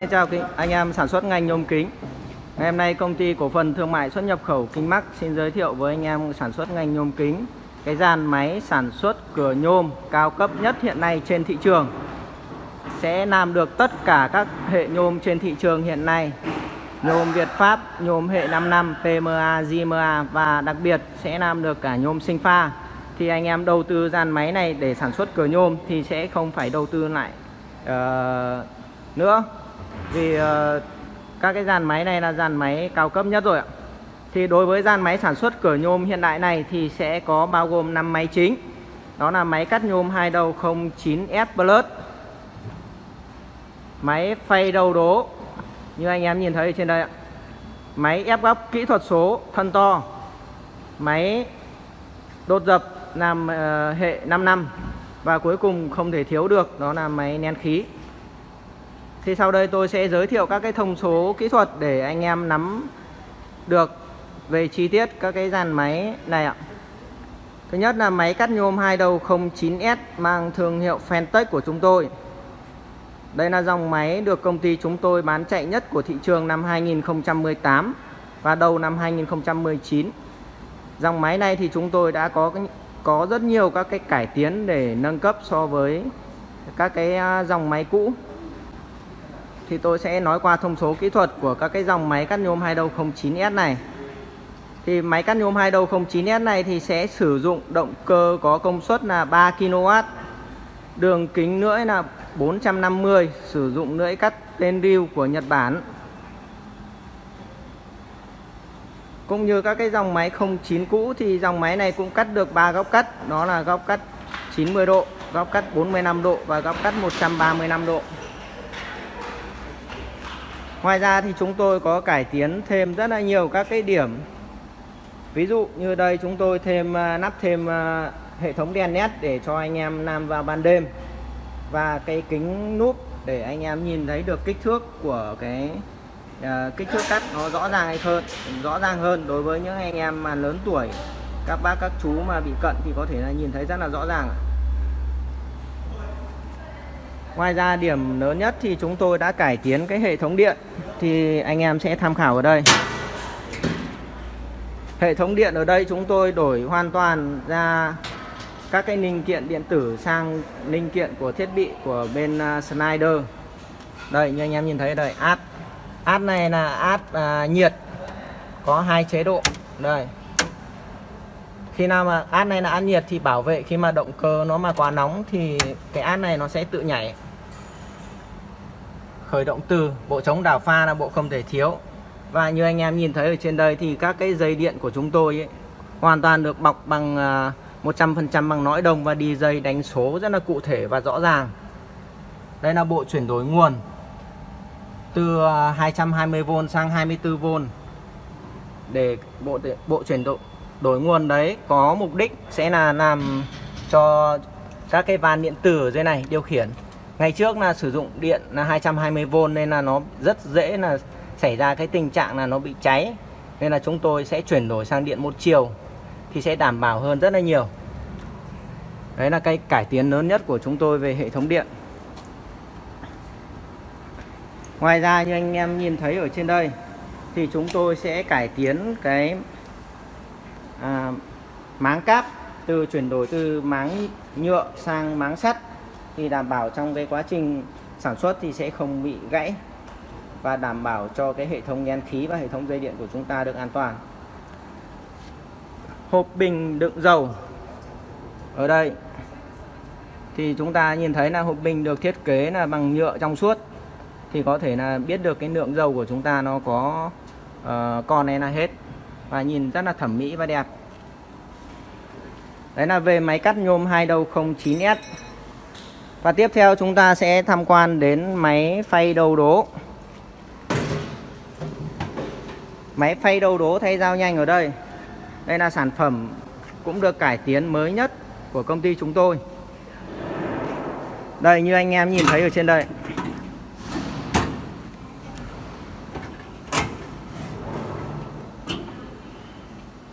Xin chào anh em sản xuất ngành nhôm kính. Ngày hôm nay công ty cổ phần thương mại xuất nhập khẩu Kinh Max xin giới thiệu với anh em sản xuất ngành nhôm kính cái dàn máy sản xuất cửa nhôm cao cấp nhất hiện nay trên thị trường. Sẽ làm được tất cả các hệ nhôm trên thị trường hiện nay. Nhôm Việt Pháp, nhôm hệ 5 năm, PMA, JMA và đặc biệt sẽ làm được cả nhôm sinh pha. Thì anh em đầu tư dàn máy này để sản xuất cửa nhôm thì sẽ không phải đầu tư lại nữa. Vì các cái dàn máy này là dàn máy cao cấp nhất rồi ạ. Thì đối với dàn máy sản xuất cửa nhôm hiện đại này thì sẽ có bao gồm 5 máy chính. Đó là máy cắt nhôm 2 đầu 09S Plus, máy phay đầu đố như anh em nhìn thấy trên đây ạ, máy ép góc kỹ thuật số thân to, máy đột dập làm hệ 5 năm và cuối cùng không thể thiếu được đó là máy nén khí. Thì sau đây tôi sẽ giới thiệu các cái thông số kỹ thuật để anh em nắm được về chi tiết các cái dàn máy này ạ. Thứ nhất là máy cắt nhôm 2 đầu 09S mang thương hiệu Fentech của chúng tôi. Đây là dòng máy được công ty chúng tôi bán chạy nhất của thị trường năm 2018 và đầu năm 2019. Dòng máy này thì chúng tôi đã có rất nhiều các cái cải tiến để nâng cấp so với các cái dòng máy cũ. Thì tôi sẽ nói qua thông số kỹ thuật của các cái dòng máy cắt nhôm 2 đầu 09S này. Thì máy cắt nhôm 2 đầu 09S này thì sẽ sử dụng động cơ có công suất là 3 kW, đường kính lưỡi là 450, sử dụng lưỡi cắt tên Ryu của Nhật Bản. Cũng như các cái dòng máy 09 cũ thì dòng máy này cũng cắt được 3 góc cắt, đó là góc cắt 90 độ, góc cắt 45 độ và góc cắt 135 độ. Ngoài ra thì chúng tôi có cải tiến thêm rất là nhiều các cái điểm. Ví dụ như đây chúng tôi lắp thêm hệ thống đèn LED để cho anh em làm vào ban đêm, và cái kính núp để anh em nhìn thấy được kích thước của cái kích thước cắt nó rõ ràng hơn đối với những anh em mà lớn tuổi, các bác các chú mà bị cận thì có thể là nhìn thấy rất là rõ ràng. Ngoài ra điểm lớn nhất thì chúng tôi đã cải tiến cái hệ thống điện, thì anh em sẽ tham khảo ở đây. Hệ thống điện ở đây chúng tôi đổi hoàn toàn ra các cái linh kiện điện tử sang linh kiện của thiết bị của bên Schneider. Đây như anh em nhìn thấy ở đây, át này là át nhiệt, có 2 chế độ. Đây, khi nào mà át này là át nhiệt thì bảo vệ khi mà động cơ nó mà quá nóng thì cái át này nó sẽ tự nhảy. Khởi động từ, bộ chống đảo pha là bộ không thể thiếu. Và như anh em nhìn thấy ở trên đây thì các cái dây điện của chúng tôi hoàn toàn được bọc bằng 100% bằng nõi đồng và đi dây đánh số rất là cụ thể và rõ ràng. Đây là bộ chuyển đổi nguồn từ 220V sang 24V. Để bộ chuyển đổi nguồn đấy có mục đích sẽ là làm cho các cái van điện tử ở dưới này điều khiển. Ngày trước là sử dụng điện là 220V nên là nó rất dễ là xảy ra cái tình trạng là nó bị cháy, nên là chúng tôi sẽ chuyển đổi sang điện một chiều thì sẽ đảm bảo hơn rất là nhiều. Đấy là cái cải tiến lớn nhất của chúng tôi về hệ thống điện. Ngoài ra như anh em nhìn thấy ở trên đây thì chúng tôi sẽ cải tiến cái máng cáp, chuyển đổi từ máng nhựa sang máng sắt, thì đảm bảo trong cái quá trình sản xuất thì sẽ không bị gãy và đảm bảo cho cái hệ thống nén khí và hệ thống dây điện của chúng ta được an toàn. Hộp bình đựng dầu ở đây thì chúng ta nhìn thấy là hộp bình được thiết kế là bằng nhựa trong suốt, thì có thể là biết được cái lượng dầu của chúng ta nó có còn này là hết, và nhìn rất là thẩm mỹ và đẹp. Đấy là về máy cắt nhôm 2 đầu 09S. Và tiếp theo chúng ta sẽ tham quan đến máy phay đầu đố. Máy phay đầu đố thay dao nhanh ở đây. Đây là sản phẩm cũng được cải tiến mới nhất của công ty chúng tôi. Đây như anh em nhìn thấy ở trên đây.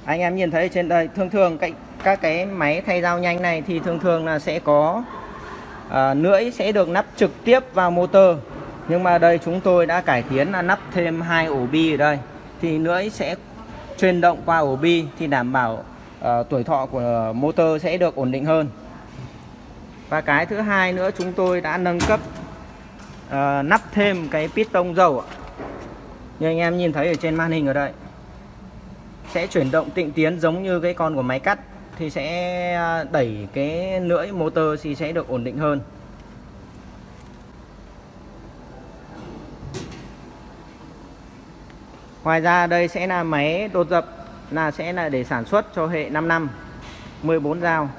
Anh em nhìn thấy trên đây, thường các cái máy thay dao nhanh này thì thường là sẽ có lưỡi sẽ được nắp trực tiếp vào motor. Nhưng mà đây chúng tôi đã cải tiến là nắp thêm 2 ổ bi ở đây, thì lưỡi sẽ truyền động qua ổ bi thì đảm bảo tuổi thọ của motor sẽ được ổn định hơn. Và cái thứ hai nữa, chúng tôi đã nâng cấp nắp thêm cái piston dầu như anh em nhìn thấy ở trên màn hình ở đây, sẽ chuyển động tịnh tiến giống như cái con của máy cắt, thì sẽ đẩy cái lưỡi motor thì sẽ được ổn định hơn. Ngoài ra đây sẽ là máy đột dập, sẽ là để sản xuất cho hệ 5 năm 14 dao.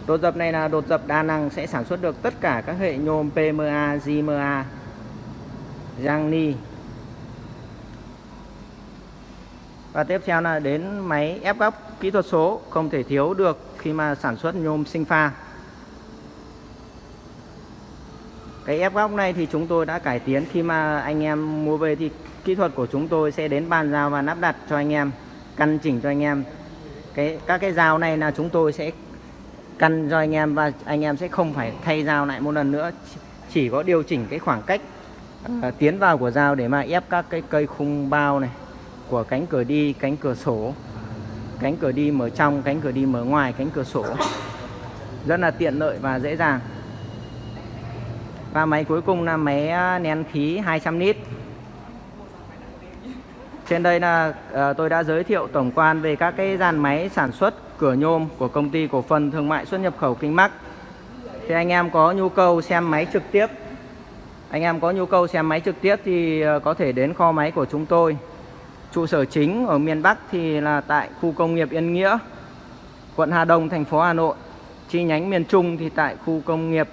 Đột dập này là đột dập đa năng, sẽ sản xuất được tất cả các hệ nhôm PMA, JMA, Giang-ni. Và tiếp theo là đến máy ép góc kỹ thuật số, không thể thiếu được khi mà sản xuất nhôm sinh pha. Cái ép góc này thì chúng tôi đã cải tiến, khi mà anh em mua về thì kỹ thuật của chúng tôi sẽ đến bàn giao và lắp đặt cho anh em, căn chỉnh cho anh em. Các cái dao này là chúng tôi sẽ căn cho anh em, và anh em sẽ không phải thay dao lại một lần nữa, chỉ có điều chỉnh cái khoảng cách tiến vào của dao để mà ép các cái cây khung bao này của cánh cửa đi, cánh cửa sổ, cánh cửa đi mở trong, cánh cửa đi mở ngoài, cánh cửa sổ, rất là tiện lợi và dễ dàng. Và máy cuối cùng là máy nén khí 200 lít. Trên đây là tôi đã giới thiệu tổng quan về các cái dàn máy sản xuất cửa nhôm của Công ty Cổ phần Thương mại Xuất nhập khẩu Kinh Bắc. Thì anh em có nhu cầu xem máy trực tiếp, thì có thể đến kho máy của chúng tôi. Trụ sở chính ở miền Bắc thì là tại khu công nghiệp Yên Nghĩa, quận Hà Đông, thành phố Hà Nội. Chi nhánh miền Trung thì tại khu công nghiệp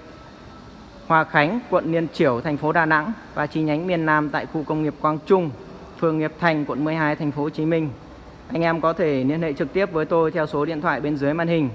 Hòa Khánh, quận Liên Chiểu, thành phố Đà Nẵng. Và chi nhánh miền Nam tại khu công nghiệp Quang Trung, phường Nghiệp Thành, quận 12, thành phố Hồ Chí Minh. Anh em có thể liên hệ trực tiếp với tôi theo số điện thoại bên dưới màn hình.